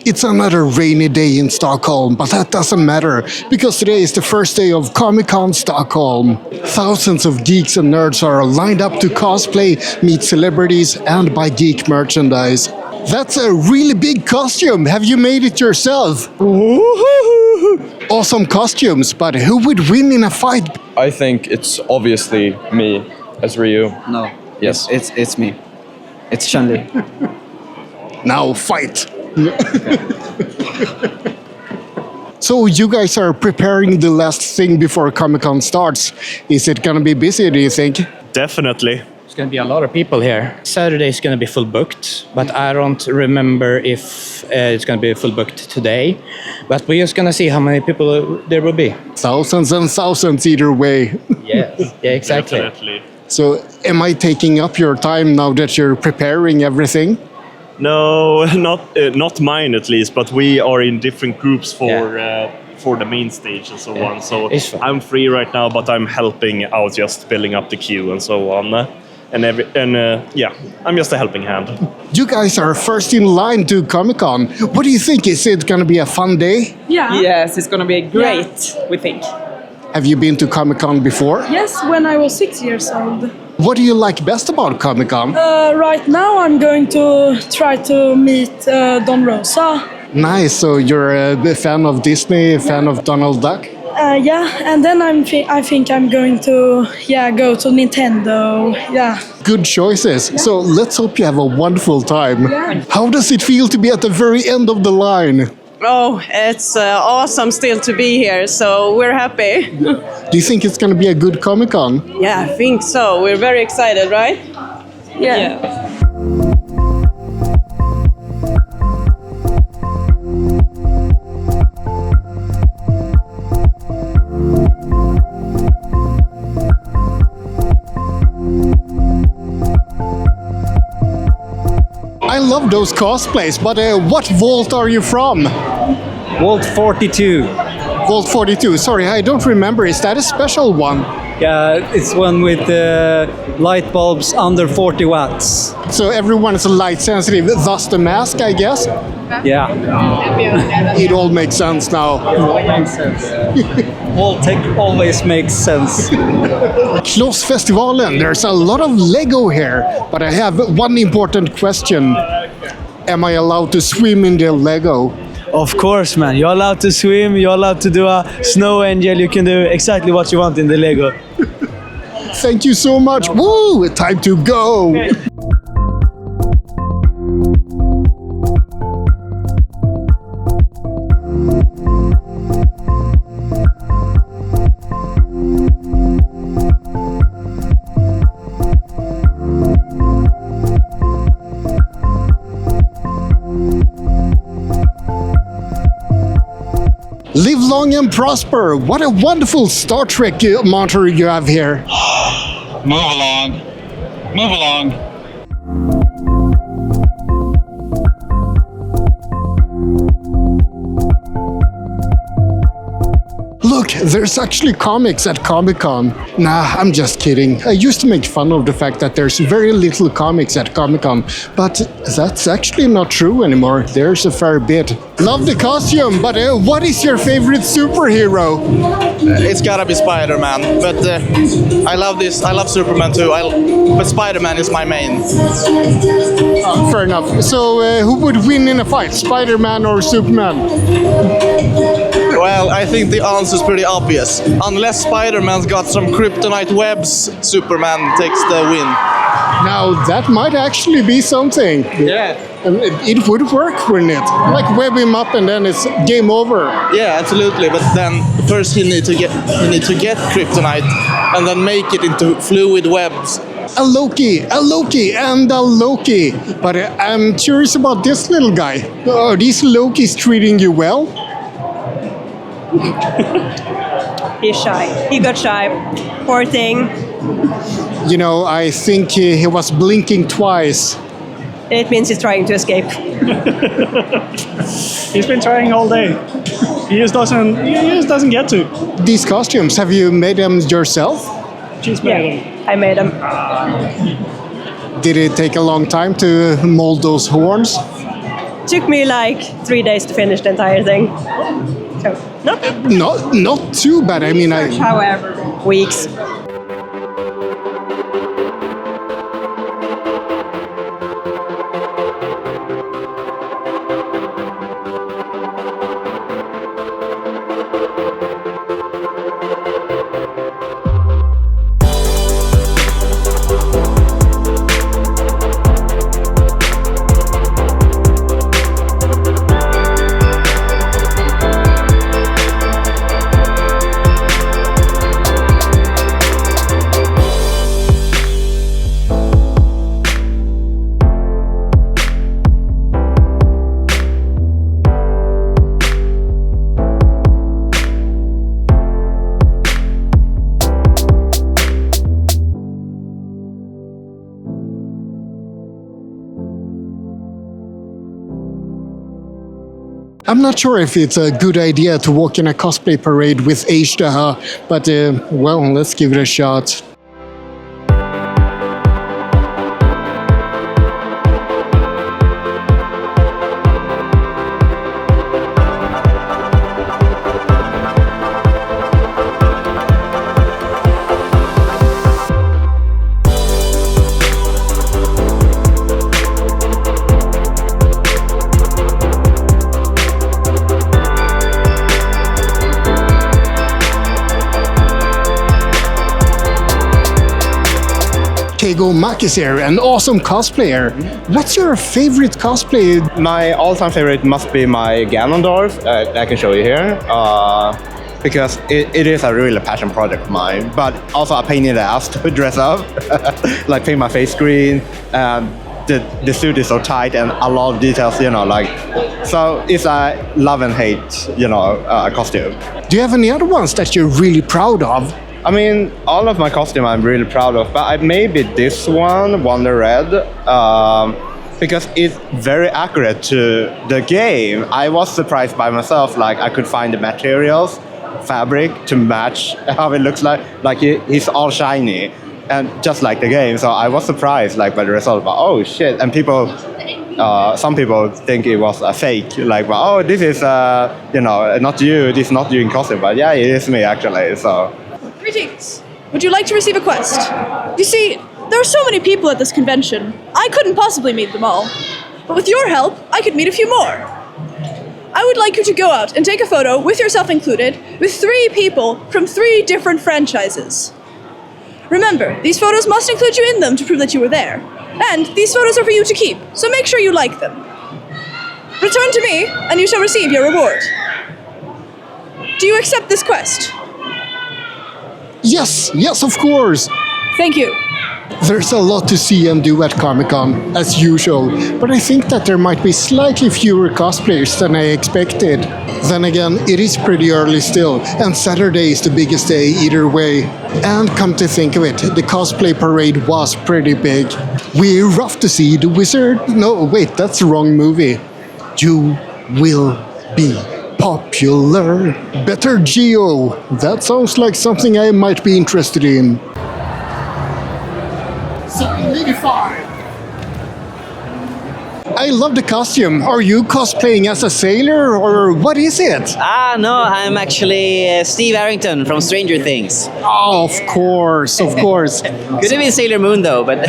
It's another rainy day in Stockholm, but that doesn't matter, because today is the first day of Con Stockholm. Thousands of geeks and nerds are lined up to cosplay, meet celebrities, and buy geek merchandise. That's a really big costume. Have you made it yourself? Awesome costumes, but who would win in a fight? I think it's obviously me as Ryu. No. Yes. It's me. It's Chun-Li. Now fight! So you guys are preparing the last thing before Comic-Con starts. Is it gonna be busy, do you think? Definitely. There's going to be a lot of people here. Saturday is going to be full booked, but I don't remember if it's going to be full booked today. But we're just going to see how many people there will be. Thousands and thousands either way. Yes, yeah, exactly. Definitely. So am I taking up your time now that you're preparing everything? No, not mine at least, but we are in different groups for the main stage and so on. So It's fun. I'm free right now, but I'm helping out, just building up the queue and so on. I'm just a helping hand. You guys are first in line to Comic-Con. What do you think? Is it gonna be a fun day? Yeah. Yes, it's gonna be great, we think. Have you been to Comic-Con before? Yes, when I was 6 years old. What do you like best about Comic-Con? Right now I'm going to try to meet Don Rosa. Nice, so you're a fan of Disney, a fan of Donald Duck? Yeah, and then I think I'm going to go to Nintendo. Yeah. Good choices. So let's hope you have a wonderful time. Yeah. How does it feel to be at the very end of the line? Oh, it's awesome still to be here, so we're happy. Do you think it's going to be a good Comic-Con? Yeah, I think so. We're very excited, right? Yeah. I love those cosplays, but what vault are you from? Vault 42. Vault 42, sorry, I don't remember. Is that a special one? Yeah, it's one with light bulbs under 40 watts. So everyone is light sensitive, thus the mask, I guess? Yeah. It all makes sense now. Makes sense. All tech always makes sense. Klossfestivalen, there's a lot of Lego here, but I have one important question. Am I allowed to swim in the Lego? Of course, man. You're allowed to swim, you're allowed to do a snow angel, you can do exactly what you want in the Lego. Thank you so much. Woo! Time to go! Live long and prosper. What a wonderful Star Trek monitor you have here. Move along. Move along. Look, there's actually comics at Comic-Con. Nah, I'm just kidding. I used to make fun of the fact that there's very little comics at Comic-Con, but that's actually not true anymore. There's a fair bit. Love the costume, but what is your favorite superhero? It's gotta be Spider-Man, but I love this. I love Superman too. But Spider-Man is my main. Fair enough. So who would win in a fight, Spider-Man or Superman? Well, I think the answer is pretty obvious. Unless Spider-Man's got some kryptonite webs, Superman takes the win. Now, that might actually be something. Yeah. It would work, wouldn't it? Like web him up and then it's game over. Yeah, absolutely. But then first he need to get kryptonite and then make it into fluid webs. A Loki, and a Loki. But I'm curious about this little guy. Are these Lokis treating you well? He's shy. He got shy. Poor thing. You know, I think he was blinking twice. It means he's trying to escape. He's been trying all day. He just doesn't get to. These costumes, have you made them yourself? She's made him. I made him. Did it take a long time to mold those horns? took me like 3 days to finish the entire thing. So, Not too bad. I mean, however, weeks. I'm not sure if it's a good idea to walk in a cosplay parade with Ashtaha, but well, let's give it a shot. Keigo Makis here, an awesome cosplayer. What's your favorite cosplay? My all-time favorite must be my Ganondorf. I can show you here. Because it is a really passion project of mine, but also a pain in the ass to dress up. Like paint my face green, the suit is so tight and a lot of details, you know, like, so it's a love and hate, you know, costume. Do you have any other ones that you're really proud of? I mean, all of my costume I'm really proud of, but maybe this one, Wonder Red, because it's very accurate to the game. I was surprised by myself, like I could find the materials, fabric to match how it looks like he's all shiny, and just like the game. So I was surprised, like by the result, but oh shit! And people, some people think it was a fake, like, but, oh, this is you know, not you. This is not you in costume, but yeah, it is me actually. So. Greetings. Would you like to receive a quest? You see, there are so many people at this convention. I couldn't possibly meet them all. But with your help, I could meet a few more. I would like you to go out and take a photo, with yourself included, with 3 people from 3 different franchises. Remember, these photos must include you in them to prove that you were there. And these photos are for you to keep, so make sure you like them. Return to me, and you shall receive your reward. Do you accept this quest? Yes, of course. Thank you. There's a lot to see and do at Comic-Con, as usual, but I think that there might be slightly fewer cosplayers than I expected. Then again, it is pretty early still, and Saturday is the biggest day either way. And come to think of it, the cosplay parade was pretty big. We're off to see the wizard. No, wait, that's the wrong movie. You will be popular. Better Geo. That sounds like something I might be interested in. 785. I love the costume. Are you cosplaying as a sailor or what is it? No, I'm actually Steve Arrington from Stranger Things. Oh, of course. Could have been Sailor Moon though, but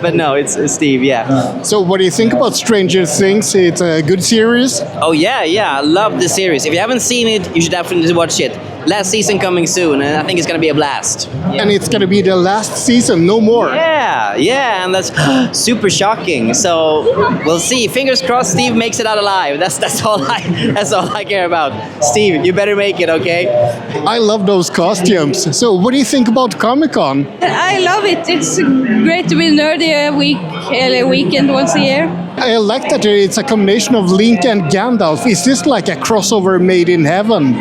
but no, it's Steve, yeah. So what do you think about Stranger Things? It's a good series? Oh yeah, I love the series. If you haven't seen it, you should definitely watch it. Last season coming soon, and I think it's gonna be a blast. Yeah. And it's gonna be the last season, no more. Yeah, and that's super shocking. So we'll see. Fingers crossed, Steve makes it out alive. That's all I care about. Steve, you better make it, okay? I love those costumes. So what do you think about Comic-Con? I love it. It's great to be nerdy a weekend once a year. I like that it's a combination of Link and Gandalf. Is this like a crossover made in heaven?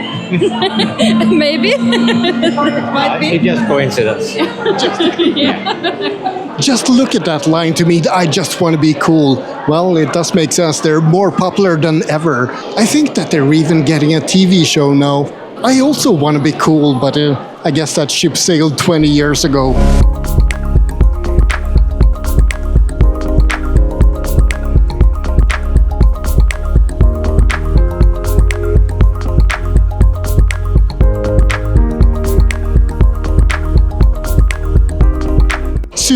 Maybe. It might be. It's just coincidence. Just look at that line to me. I just want to be cool. Well, it does make sense. They're more popular than ever. I think that they're even getting a TV show now. I also want to be cool, but I guess that ship sailed 20 years ago.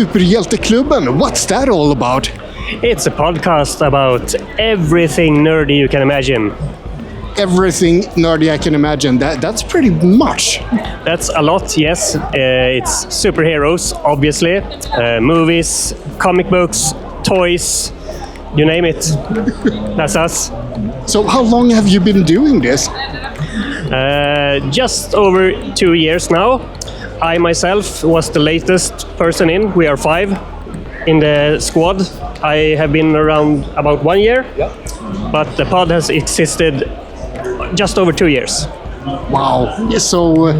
Superhjälteklubben. What's that all about? It's a podcast about everything nerdy you can imagine. Everything nerdy I can imagine. That's pretty much. That's a lot, yes. It's superheroes, obviously. Movies, comic books, toys, you name it. That's us. So how long have you been doing this? Just over 2 years now. I myself was the latest person in. We are 5 in the squad. I have been around about 1 year, but the pod has existed just over 2 years. Wow. So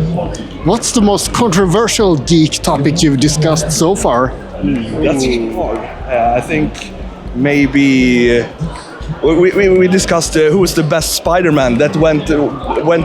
what's the most controversial geek topic you've discussed so far? That's hard. I think maybe we discussed who is the best Spider-Man. That went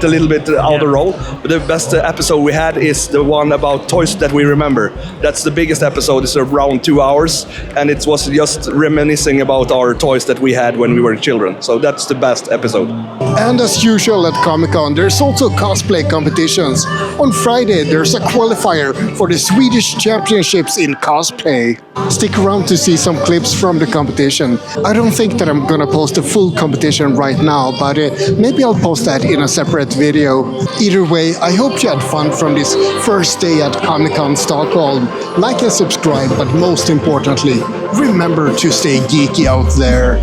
a little bit out of role. But the best episode we had is the one about toys that we remember. That's the biggest episode. It's around 2 hours, and it was just reminiscing about our toys that we had when we were children. So that's the best episode. And as usual at Comic-Con, there's also cosplay competitions. On Friday, there's a qualifier for the Swedish Championships in cosplay. Stick around to see some clips from the competition. I don't think that I'm gonna post a full competition right now, but maybe I'll post that in a separate video. Either way, I hope you had fun from this first day at Con Stockholm. Like and subscribe, but most importantly, remember to stay geeky out there.